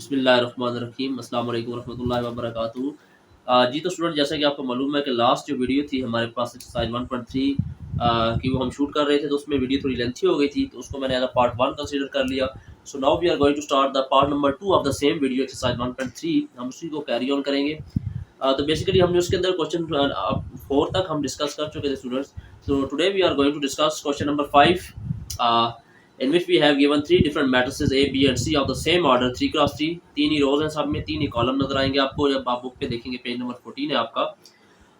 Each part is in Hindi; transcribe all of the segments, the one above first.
बिस्मिल्लाहिर्रहमानिर्रहीम अस्सलाम वालेकुम रहमतुल्लाहि व बरकातुहू। जी तो स्टूडेंट, जैसा कि आपको मालूम है कि लास्ट जो वीडियो थी हमारे पास एक्सरसाइज 1.3 की वो हम शूट कर रहे थे, तो उसमें वीडियो थोड़ी लेंथी हो गई थी, तो उसको मैंने एज अ पार्ट 1 कंसीडर कर लिया। So now we are going to start the part number 2 of the same video exercise 1.3। हम उसी को कैरी ऑन करेंगे। तो बेसिकली हमने उसके अंदर क्वेश्चन 4 तक हम डिस्कस कर चुके थे students. So today we are going to discuss question number 5, in which we have given three different matrices A, B and C of the same order 3 cross 3। तीन ही रोज हैं, सब में तीन ही कॉलम नजर आएंगे आपको जब आप बुक पे देखेंगे। पेज नंबर 14 है आपका।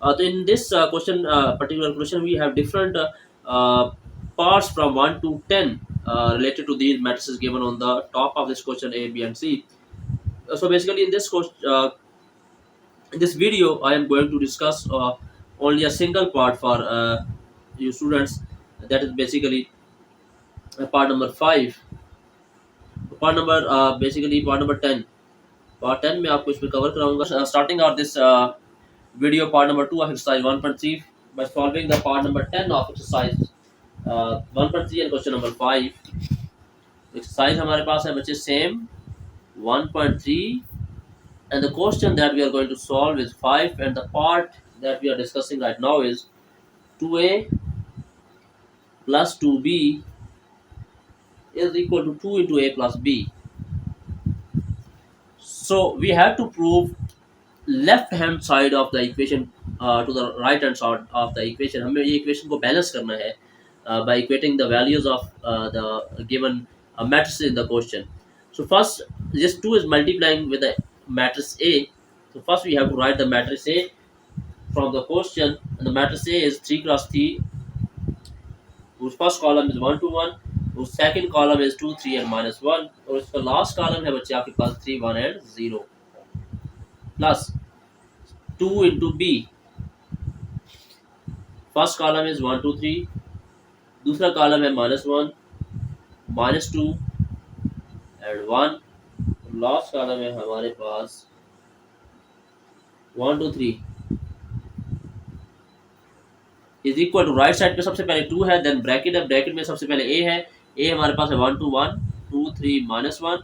तो in this question, particular question, we have different parts from 1 to 10 related to these matrices given on the top of this question A, B and C. So basically in this question, in this video I am going to discuss only a single part for you students, that is basically part number 5। Part number basically part number 10। Part 10 में आपको इसमें कवर कराऊंगा starting of this video part number 2 of exercise 1.3 by solving the part number 10 of exercise 1.3 and question number 5। Exercise हमारे पास है बच्चे same 1.3 and the question that we are going to solve is 5 and the part that we are discussing right now is 2a plus 2b is equal to 2 into a plus b. So we have to prove left hand side of the equation to the right hand side of the equation। हमें ये equation को balance करना है by equating the values of the given matrix in the question। So first, this 2 is multiplying with the matrix A। So first we have to write the matrix A from the question, and the matrix A is 3 cross 3, whose first column is 1 to 1, whose second column is 2 3 and minus 1, और इसका last column है बच्चे आपके पास 3 1 and 0 plus 2 into B। First column is 1 2 3, दूसरा कॉलम है -1 -2 एंड 1, लास्ट कॉलम है हमारे पास 1 2 3 is equal to right side पे सबसे पहले 2 है, देन ब्रैकेट है, ब्रैकेट में सबसे पहले A है। A हमारे पास है 1 2 1 2 3 -1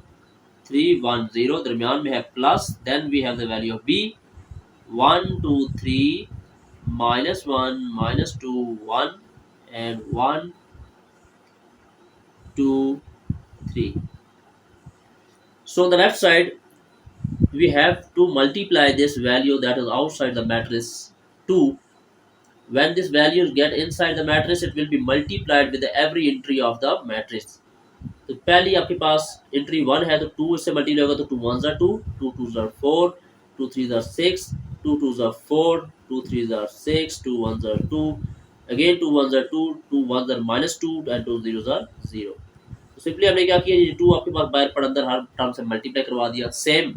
3 1 0, दरमियान में है plus, then we have the value of B 1 2 3 -1 -2 1 and 1 2 3। So on the left side we have to multiply this value that is outside the matrix 2। When this values get inside the matrix, it will be multiplied with every entry of the matrix। तो पहली आपके पास एंट्री 1 है, तो 2 इससे मल्टीप्लाई होगा, तो 2 1 2 2 2 4 2 3 6 2 2 4 2 3 6 2 1 2 again 2 1 2 2 1 -2 and 2 0 0। तो सिंपली हमने क्या किया, ये 2 आपके पास बाहर पर अंदर हर टर्म से मल्टीप्लाई करवा दिया। सेम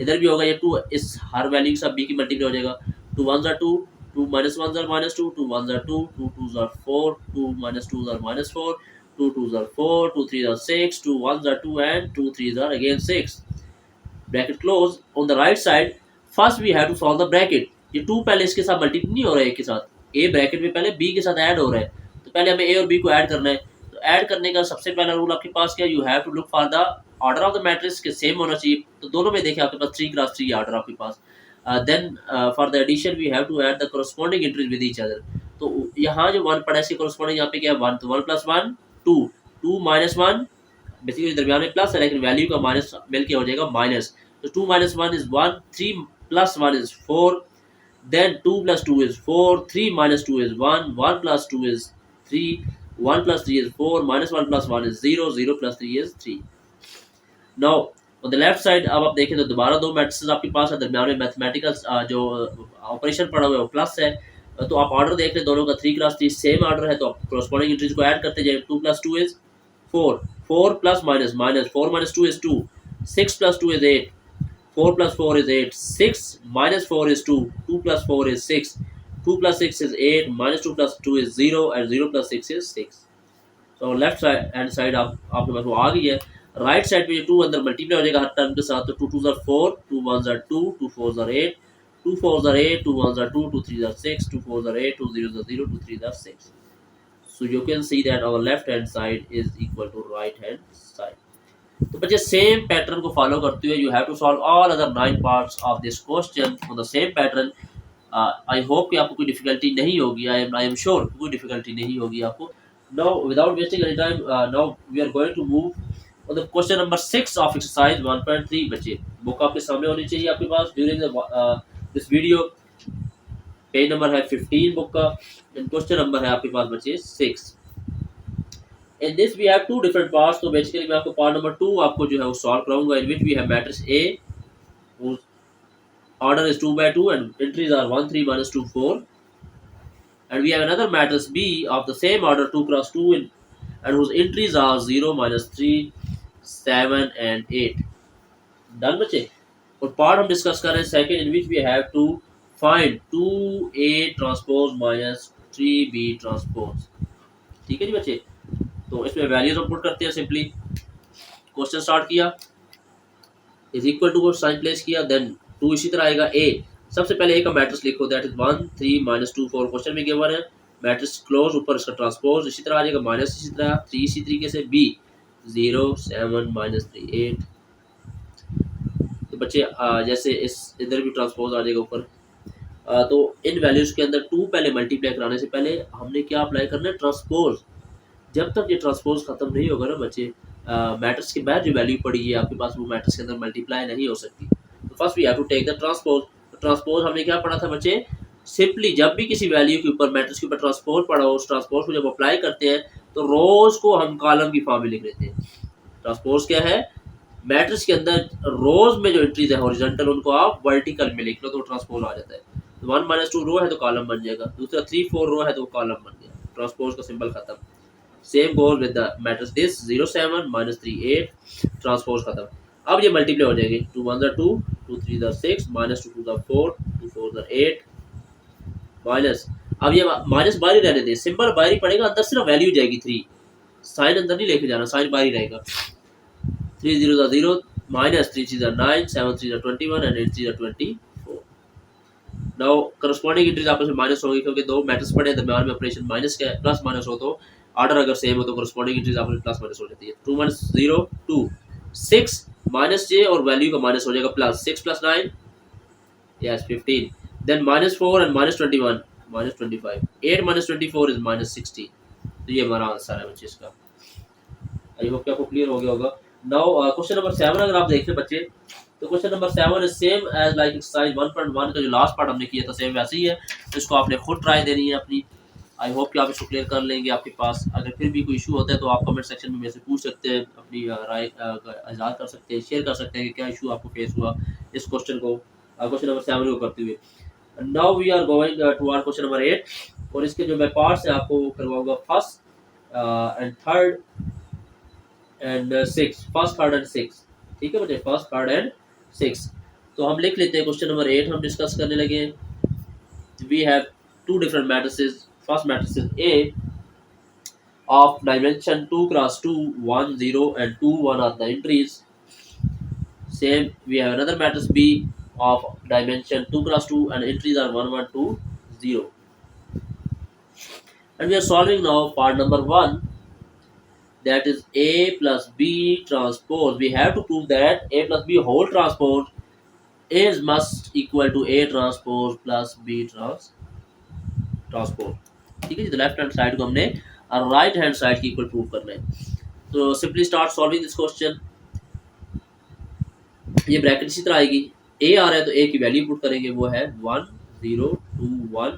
इधर भी होगा, ये 2 इस हर वैल्यू के साथ b की मल्टीप्लाई हो जाएगा। 2 1 2 2 -1 -2 2 1 2 2 2 4 2 -2 -4 2 2 4 2 3 6 2 1 2 and 2 3 again 6, bracket close. On the right side first we have to solve the bracket. ये 2 पहले इसके साथ मल्टीप्लाई नहीं हो रहा है, एक के साथ a ब्रैकेट में पहले b के साथ ऐड हो रहा है, तो पहले हमें a और b को ऐड करना है। तो ऐड करने का सबसे पहला रूल आपके पास क्या, you have to look for the order of the matrix के सेम होना चाहिए। तो दोनों में देखें आपके पास 3 क्रॉस 3 ऑर्डर आपके पास। Then for the addition we have to add the corresponding entries with each other. तो यहाँ जो 1 पड़ा है इसके कोरस्पॉन्डिंग यहाँ पे क्या है 1, तो 1 + 1 2 2 -1 बेसिकली दरमियान में प्लस है, लेकिन वैल्यू का माइनस मिल के हो जाएगा माइनस। तो 2 - 1 is 1, 3 + 1 is 4, then 2 + 2 is 4, 3 - 2 is 1, 1 + 2 is 3, 1 + 3 is 4, -1 + 1 is 0, 0 + 3 is 3। Now on the left side अब आप देखें तो दोबारा दो मैट्रिसेस आपके पास है, दरमियान में मैथमेटिकल जो ऑपरेशन पड़ा हुआ है वो प्लस है। तो आप ऑर्डर देख रहे दोनों का 3 क्रॉस 3 सेम ऑर्डर है, तो आप कोरस्पॉन्डिंग एंट्रीज को ऐड करते जाए। 2 + 2 is 4, 4 + minus 4 - 2 is 2, 6 + 2 is 8, 4 + 4 is 8, 6 - 4 is 2, 2 + 4 is 6, 2 + 6 is 8, -2 + 2 is 0 and 0 + 6 is 6। तो लेफ्ट हैंड साइड आपके पास वो आ गई है। राइट साइड पे 2 अंदर मल्टीप्लाई हो जाएगा हर टर्म के साथ, तो 2 2 4 2 1 2 2 4 8 2 4 8 2 1 2 2 3 6 2 4 8 2 0 0 2 3 6। So you can see that our left hand side is equal to right hand side। तो बच्चे सेम पैटर्न को फॉलो करते हुए you have to solve all other 9 parts of this question on the same pattern. I hope कि आपको कोई डिफिकल्टी नहीं होगी, आई एम श्योर कोई डिफिकल्टी नहीं होगी आपको। Now without wasting any time, now we are going to move on the question number 6 of exercise 1.3। बच्चे बुक आपके सामने होनी चाहिए आपके पास during this video. Page number है 15 बुक का एंड क्वेश्चन नंबर है आपके पास बच्चे 6। In this we have two different parts, तो basically मैं आपको पार्ट नंबर 2 आपको जो है वो सॉल्व कराऊंगा, in which we have matrix A whose order is 2 by 2 and entries are 1 3 minus 2 4, and we have another matrix B of the same order 2 cross 2 and whose entries are 0 minus 3 7 and 8। Done बच्चे। और पार्ट हम डिस्कस कर रहे हैं second, in which we have to find 2A transpose minus 3B transpose. ठीक है जी बच्चे। तो इसमें वैल्यूज हम पुट करते हैं सिंपली। क्वेश्चन स्टार्ट किया, इज इक्वल टू को साइन प्लेस किया, देन 2 इसी तरह आएगा। ए सबसे पहले ए का मैट्रिक्स लिखो, दैट इज 1 3 minus 2 4 क्वेश्चन में गिवन है। मैट्रिक्स क्लोज, ऊपर इसका ट्रांसपोज इसी तरह आ जाएगा, माइनस इसी तरह 3 इसी तरीके से। B 0 7 minus 3 8। तो बच्चे जैसे इस इधर भी ट्रांसपोज आ जाएगा ऊपर। तो इन वैल्यूज के अंदर 2 पहले मल्टीप्लाई कराने से पहले हमने क्या अप्लाई करना है, ट्रांसपोज। जब तक ये ट्रांसपोज खत्म नहीं होगा ना बच्चे, मैट्रिक्स के बाद जो वैल्यू पड़ी है आपके पास वो मैट्रिक्स के अंदर मल्टीप्लाई नहीं हो सकती। तो first we have to take the transpose. तो ट्रांसपोज हमने क्या पढ़ा था बच्चे, सिंपली जब भी किसी वैल्यू के ऊपर मैट्रिक्स के ऊपर ट्रांसपोज पढ़ा हो, उस ट्रांसपोज को जब अप्लाई करते हैं तो रोज को हम कॉलम की फॉर्म में लिख लेते हैं। ट्रांसपोज क्या है, मैट्रिक्स के अंदर रोज में जो एंट्रीज है हॉरिजॉन्टल उनको आप वर्टिकल में लिख लो तो ट्रांसपोज आ जाता है। 1 minus 2 रो है तो कॉलम बन जाएगा, दूसरा 3 4 रो है तो कॉलम बन गया, ट्रांसपोज का सिंबल खत्म। Same goal with the matrix this 0 7 minus 3 8, transpose खत्म। अब ये मल्टीप्लाई हो जाएगी, 2 1 2 2 3 6 minus 2 2 4 2 4 8 माइनस। अब ये माइनस बाहर ही रहने दें, सिंबल बाहर ही पड़ेगा, अंदर सिर्फ वैल्यू जाएगी 3, साइन अंदर नहीं लेके जाना, साइन बाहर ही रहेगा। 3 0 0 minus 3 3 9 7 3 21 and 8 3 24। Now corresponding entries आपस में माइनस होगी क्योंकि दो मैट्रिक्स पड़े हैं, दरमियान में ऑपरेशन माइनस का प्लस माइनस हो तो ऑर्डर अगर सेम हो तो करस्पॉन्डिंग एंट्रीज आपस में प्लस माइनस हो जाती है। 2 minus 0 2 6 माइनस जे और वैल्यू का माइनस हो जाएगा प्लस 6 plus 9 यस 15, देन -4 and -21 -25, 8 minus 24 is -16। तो ये हमारा आंसर है बच्चे इसका। आई होप कि आपको क्लियर हो गया होगा। नाउ क्वेश्चन नंबर 7 अगर आप देखें बच्चे, तो question number 7 is same as like exercise 1.1 का जो लास्ट पार्ट हमने किया था, सेम वैसे ही है। तो इसको आपने खुद ट्राई देनी है अपनी। आई होप कि आप इसको क्लियर कर लेंगे। आपके पास अगर फिर भी कोई इशू होता है तो आप कमेंट सेक्शन में मेरे से पूछ सकते हैं, अपनी राय इज़हार कर सकते हैं, शेयर कर सकते हैं कि क्या इशू आपको फेस हुआ इस क्वेश्चन को, क्वेश्चन नंबर 7 को करते हुए। Now we are going toward question number 8 और इसके जो मैं पार्ट्स हैं आपको करवाऊंगा, first and third and 6, first third and 6। ठीक है बच्चे, फर्स्ट थर्ड एंड 6। तो हम लिख लेते हैं क्वेश्चन नंबर 8 हम डिस्कस करने लगे। We have two different matrices. First matrix is A of dimension 2 cross 2 1 0 and 2 1 are the entries. Same we have another matrix B of dimension 2 cross 2 and entries are 1 1 2 0. And we are solving now part number 1, that is A plus B transpose. We have to prove that A plus B whole transpose is must equal to A transpose plus B transpose। ठीक है जी। तो लेफ्ट हैंड साइड को हमने और राइट हैंड साइड की इक्वल प्रूव करना है। तो simply start solving this question. ये ब्रैकेट इसी तरह आएगी, ए आ रहा है तो ए की वैल्यू पुट करेंगे, वो है 1 0 2 1,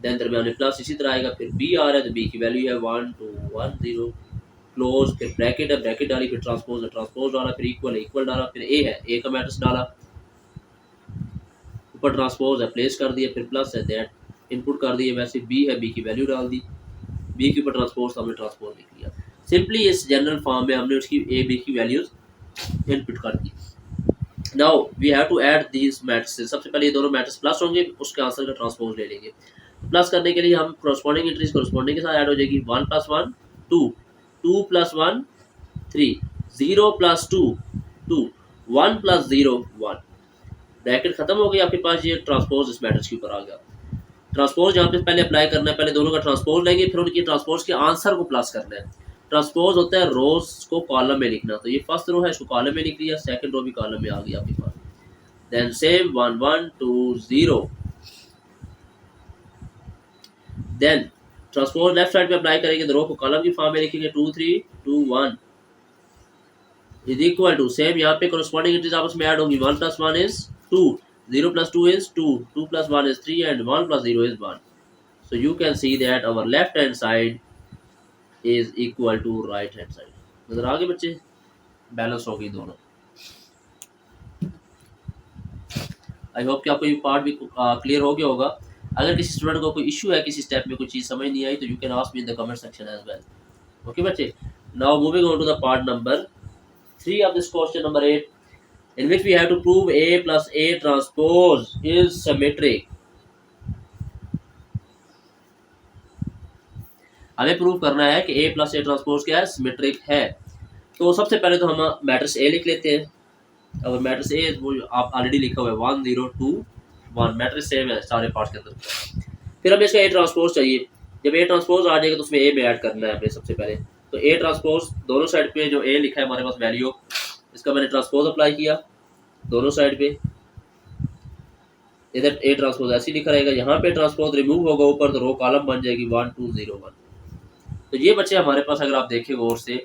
देन दरमियान में प्लस इसी तरह आएगा। फिर बी आ रहा है तो बी की वैल्यू है 1 2 1 0 क्लोज, फिर ब्रैकेट है, ब्रैकेट डाली, फिर ट्रांसपोज है, ट्रांसपोज डाला, फिर इक्वल है, इक्वल डाला, फिर ए है, ए का मैट्रिक्स डाला, ऊपर ट्रांसपोज है, प्लेस कर दिया, फिर प्लस है, दैट इनपुट कर दिए, वैसे बी है, बी की वैल्यू डाल दी, बी के ऊपर ट्रांसपोज हमने ट्रांसपोज लिख लिया। सिंपली इस जनरल फॉर्म में हमने उसकी ए बी की वैल्यूज इनपुट कर दी। Now we have to add these matrix. सबसे पहले ये दोनों मैट्रिक्स प्लस होंगे, उसके आंसर का ट्रांसपोज ले लेंगे। प्लस करने के लिए हम कॉरस्पॉन्डिंग एंट्रीज कॉरस्पॉन्डिंग के साथ ऐड हो जाएगी। 1 + 1 2 2 + 1 3 0 + 2 2 1 + 0 1। ब्रैकेट खत्म हो गई आपके पास, ये ट्रांसपोज इस मैट्रिक्स के ऊपर आ गया। ट्रांसपोज जहाँ पे पहले अप्लाई करना है, पहले दोनों का ट्रांसपोज लेंगे, फिर उनकी ट्रांसपोज के आंसर को प्लस करना है। ट्रांसपोज होता है रोज को कॉलम में लिखना। तो ये फर्स्ट रो है, इसको कॉलम में लिख लिया, सेकंड रो भी कॉलम में आ गई आपके पास। Then same 1 1 2 0। Then transpose left side पे अप्लाई करेंगे तो रो को कॉलम की फॉर्म में लिखेंगे 2 3 2 1 इज इक्वल टू सेम यहाँ पे corresponding एंट्रीज आपस में ऐड होंगी। 1 plus 1 is 2, 0 plus 2 is 2, 2 plus 1 is 3 and 1 plus 0 is 1। So you can see that our left hand side is equal to right hand side। नजर आ गए बच्चे, बैलेंस हो गई दोनों। आई होप कि आपको ये पार्ट भी क्लियर हो गया होगा। अगर किसी स्टूडेंट को कोई इशू है, किसी स्टेप में कोई चीज़ समझ नहीं आई, तो you can ask me in the comment section as well. Okay बच्चे, now moving on to the part number 3 of this question number 8, in which we have to prove A plus A transpose is symmetric। हमें प्रूव करना है कि A प्लस A ट्रांसपोज क्या है, सिमेट्रिक है। तो सबसे पहले तो हम मैट्रिक्स A लिख लेते हैं। अगर मैट्रिक्स A वो आप ऑलरेडी लिखा हुआ है 1 0 2 1, मैट्रिक्स सेम है सारे पार्ट्स के अंदर। फिर हमें इसका A ट्रांसपोज चाहिए। जब A ट्रांसपोज आ जाएगा तो उसमें A में ऐड करना है हमें सबसे पहले। तो A ट्रांसपोज दोनों साइड पे जो A लिखा है हमारे पास वैल्यू, इसका मैंने ट्रांसपोज अप्लाई किया दोनों साइड पे। इधर A ट्रांसपोज ऐसे लिखा रहेगा, यहाँ पे ट्रांसपोज रिमूव होगा ऊपर तो रो कॉलम बन जाएगी 1 2 0 1। तो ये बच्चे हमारे पास अगर आप देखें गौर से,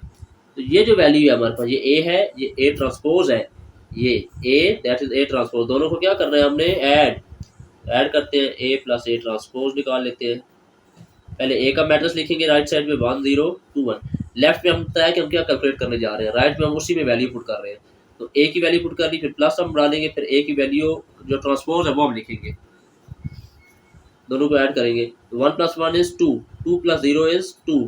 तो ये जो वैल्यू है हमारे पास, ये A है, ये A ट्रांसपोज है, ये A that is A transpose. दोनों को क्या करना है हमने, ऐड करते हैं। A प्लस A ट्रांसपोज निकाल लेते हैं। पहले A का मैट्रिक्स लिखेंगे राइट साइड में 1 0 2 1। लेफ्ट में हम बताया कि हम क्या कैलकुलेट करने जा रहे हैं, राइट में हम उसी में वैल्यू पुट कर रहे हैं। तो A की वैल्यू पुट कर ली, फिर प्लस हम डालेंगे, फिर A की वैल्यू जो ट्रांसपोज है वो हम लिखेंगे, दोनों को ऐड करेंगे। तो 1 plus 1 is 2, 2 plus 0 is 2,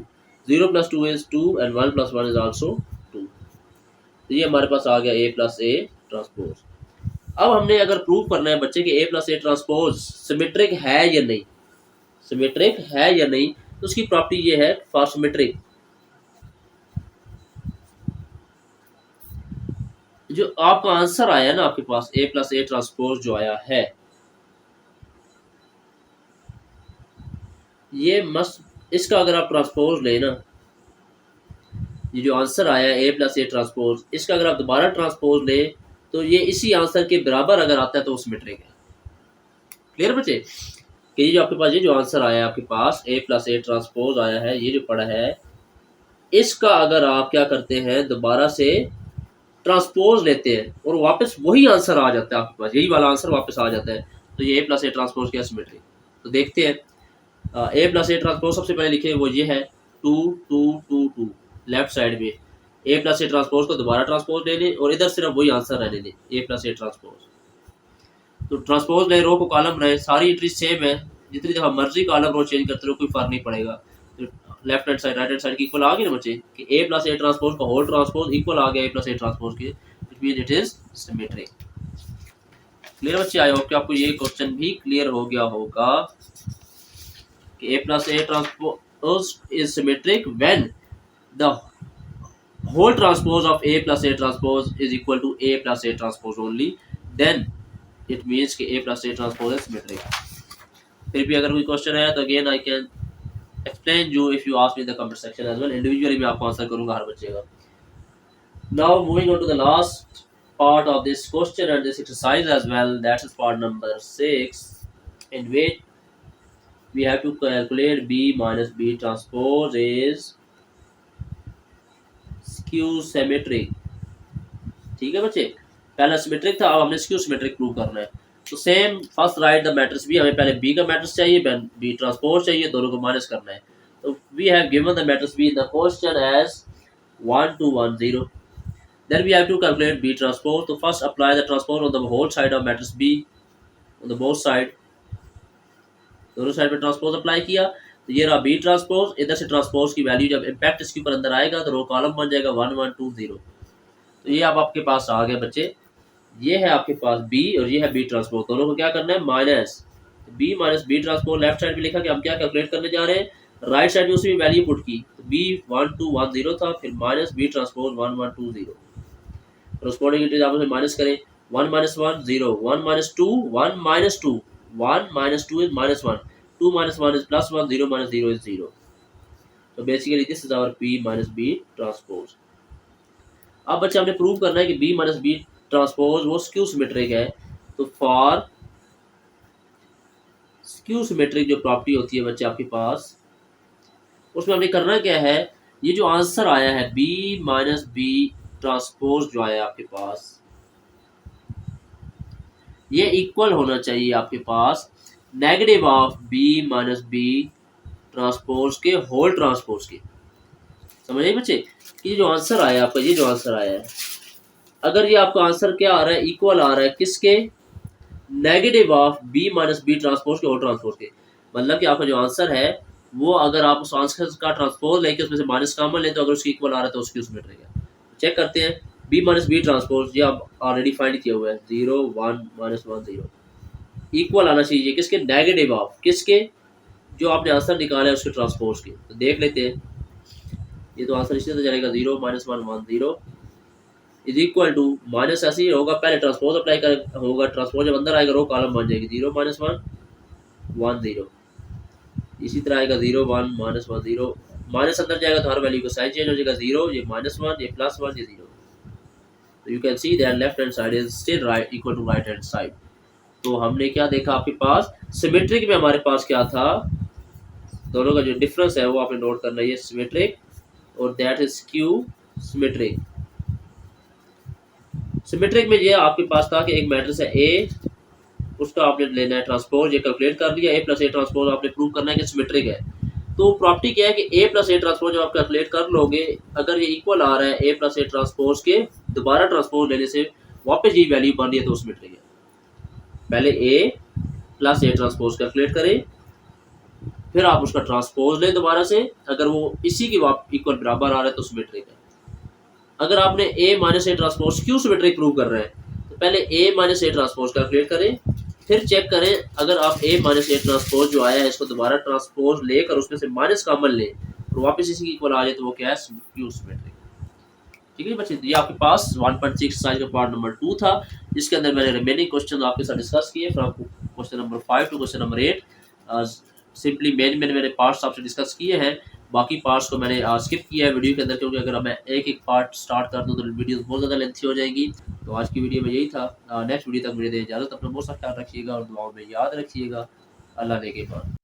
0 plus 2 is 2 and 1 plus 1 is also 2। तो ये हमारे पास आ गया A प्लस A ट्रांसपोज। अब हमने अगर प्रूव करना है बच्चे कि A plus A transpose symmetric है या नहीं, सिमेट्रिक है या नहीं, तो उसकी प्रॉपर्टी ये है फॉर सिमेट्रिक, जो आपका आंसर आया ना आपके पास A प्लस A ट्रांसपोज जो आया है, ये मस्ट, इसका अगर आप ट्रांसपोज लेना, ये जो आंसर आया A प्लस A ट्रांसपोज, इसका अगर आप दोबारा ट्रांसपोज ले तो ये इसी आंसर के बराबर अगर आता है तो वो सिमेट्रिक है। क्लियर बच्चे, कि ये जो आपके पास ये जो आंसर आया है आपके पास A प्लस A ट्रांसपोज आया है, ये जो पड़ा है, इसका अगर आप क्या करते हैं दोबारा से ट्रांसपोज लेते हैं और वापस वही आंसर आ जाता है आपके पास, यही वाला आंसर वापस आ जाता है, तो ये A प्लस A ट्रांसपोज क्या सिमेट्रिक। तो देखते हैं A प्लस A ट्रांसपोज सबसे पहले लिखे वो ये है 2 2 2 2 लेफ्ट साइड में। A प्लस A ट्रांसपोज को दोबारा ट्रांसपोज ले लें और इधर सिर्फ वही आंसर रहने दें, A प्लस A ट्रांसपोज। तो ट्रांसपोज ले, रो को कॉलम रहे, सारी एंट्री सेम है, जितनी दफा मर्जी कॉलम रो चेंज करते रहो कोई फर्क नहीं पड़ेगा। तो left hand side right hand side की इक्वल आ गई ना बच्चे, कि A प्लस A ट्रांसपोज का होल ट्रांसपोज इक्वल आ गया A प्लस A ट्रांसपोज के, which means it is symmetric. Clear बच्चे, आई होप कि आपको ये क्वेश्चन भी क्लियर हो गया होगा कि A plus A transpose is symmetric when the whole transpose of A plus A transpose is equal to A plus A transpose only, then it means कि A plus A transpose is symmetric। फिर भी अगर कोई क्वेश्चन है तो again I can explain you if you ask me in the comment section as well, individually मैं आपको आंसर करूंगा हर बच्चे का। Now moving on to the last part of this question and this exercise as well, that is part number 6, in which we have to calculate B minus B transpose is skew symmetric। ठीक है बच्चे, पहला सिमेट्रिक था, अब हमने स्क्यू सिमेट्रिक प्रूव करना है। तो same first right the matrix B, हमें पहले B का मैट्रिक्स चाहिए, B ट्रांसपोज चाहिए, दोनों को माइनस करना है। तो we have given the matrix B in the question as 1 2 1 0, then we have to calculate B transpose। तो first apply the transpose on the whole side of matrix B, on the both side, दोनों साइड पे ट्रांसपोज अप्लाई किया। तो ये रहा B ट्रांसपोज, इधर से ट्रांसपोज की वैल्यू जब इम्पैक्ट इसके ऊपर अंदर आएगा तो रो कॉलम बन जाएगा 1 1 2 0। तो ये अब आपके पास आ गए बच्चे, ये है आपके पास B और ये है B ट्रांसपोज, दोनों को क्या करना है minus. B minus B transpose left side में लिखा कि हम क्या कैलकुलेट करने जा रहे हैं, राइट साइड में उसी में वैल्यू पुट की। तो B 1 2 1 0 था, फिर minus B transpose 1 1 2 0। corresponding integer आपस में माइनस करें, 1 minus 1 0, 1 minus 2 1 minus 2, 1 minus 2 is minus 1, 2 minus 1 is plus 1, 0 minus 0 is 0। तो basically this is our B minus B transpose. अब बच्चे हमने प्रूव करना है कि बी माइनस बी ट्रांसपोज वो स्क्यू सिमेट्रिक है। तो फॉर स्क्यू सिमेट्रिक जो प्रॉपर्टी होती है बच्चे आपके पास, उसमें हमने करना क्या है, ये जो आंसर आया है बी माइनस बी ट्रांसपोज जो आया आपके पास, ये इक्वल होना चाहिए आपके पास negative of B minus B transpose के होल ट्रांसपोज के। समझिए बच्चे कि जो आंसर आया आपका, ये जो आंसर आया है, अगर ये आपका आंसर क्या आ रहा है, इक्वल आ रहा है किसके, negative of B minus B transpose के होल ट्रांसपोज के, मतलब कि आपका जो आंसर है वो अगर आप उस आंसर का ट्रांसपोज लेके उसमें से माइनस कॉमन ले तो अगर उसकी इक्वल आ रहा है तो उसकी उसमें रहेगा। चेक करते हैं बी माइनस बी ट्रांसपोज, ये आप ऑलरेडी फाइंड किया हुआ है 0 1 -1 0, इक्वल आना चाहिए किसके, नेगेटिव ऑफ किसके, जो आपने आंसर निकाला है उसके ट्रांसपोज के। तो देख लेते हैं, ये तो आंसर इसी तरह चलेगा 0 -1 1 0 इज इक्वल टू, माइनस ऐसे ही होगा, पहले ट्रांसपोज अप्लाई कर होगा, ट्रांसपोज जब अंदर आएगा रो कॉलम बन जाएगी 0 -1 1 0, इसी तरह आएगा 0 1 -1 0, माइनस अंदर जाएगा तो हर वैल्यू का साइन चेंज हो जाएगा, 0 ये -1 ये +1 ये 0। तो you can see that left hand side is still right equal to right hand side. तो हमने क्या देखा आपके पास, सिमेट्रिक में हमारे पास क्या था, दोनों का जो डिफरेंस है वो आपने नोट करना है, ये सिमेट्रिक और that is skew symmetric. Symmetric में ये आपके पास था कि एक मैट्रिक्स है ए, उसका आपने लेना है ट्रांसपोज, ये कैलकुलेट कर लिया, ए प्लस ए ट्रांसपोज आपने प्रूव करना है कि सिमेट्रिक है। तो प्रॉपर्टी क्या है कि ए प्लस ए ट्रांसपोज जब आप कैलकुलेट कर लोगे, अगर ये इक्वल आ रहा है ए प्लस ए ट्रांसपोज के, दोबारा ट्रांसपोज लेने से वापस ये वैल्यू बन रही है तो सिमेट्रिक है। पहले ए प्लस ए ट्रांसपोज कैलकुलेट करें, फिर आप उसका ट्रांसपोज लें दोबारा से, अगर वो इसी की इक्वल बराबर आ रहा है तो सिमेट्रिक है। अगर आपने ए माइनस ए ट्रांसपोज क्यों सिमेट्रिक प्रूव कर रहे हैं, तो पहले ए माइनस ए ट्रांसपोज कैलकुलेट करें, फिर चेक करें अगर आप ए माइनस ए ट्रांसपोज जो आया है इसको दोबारा ट्रांसपोज लेकर उसमें से माइनस कॉमन लें और वापस इसी की इक्वल आ जाए तो वो क्या है, क्यू सिमेट्रिक। ठीक है बच्चे, ये आपके पास 1.6 साइज का पार्ट नंबर 2 था, जिसके अंदर मैंने रिमेनिंग क्वेश्चन आपके साथ डिस्कस किए from question number 5 to question number 8। Simply मैंने पार्ट्स आपसे डिस्कस किए हैं, बाकी पार्ट्स को मैंने स्किप किया है वीडियो के अंदर, क्योंकि अगर मैं एक एक पार्ट स्टार्ट कर दूं तो वीडियो बहुत ज़्यादा लेंथी हो जाएंगी। तो आज की वीडियो में यही था, नेक्स्ट वीडियो तक मुझे दे इजाज़त, अपना बहुत सा ख्याल रखिएगा और दुआओं में याद रखिएगा। अल्लाह ने के बाद।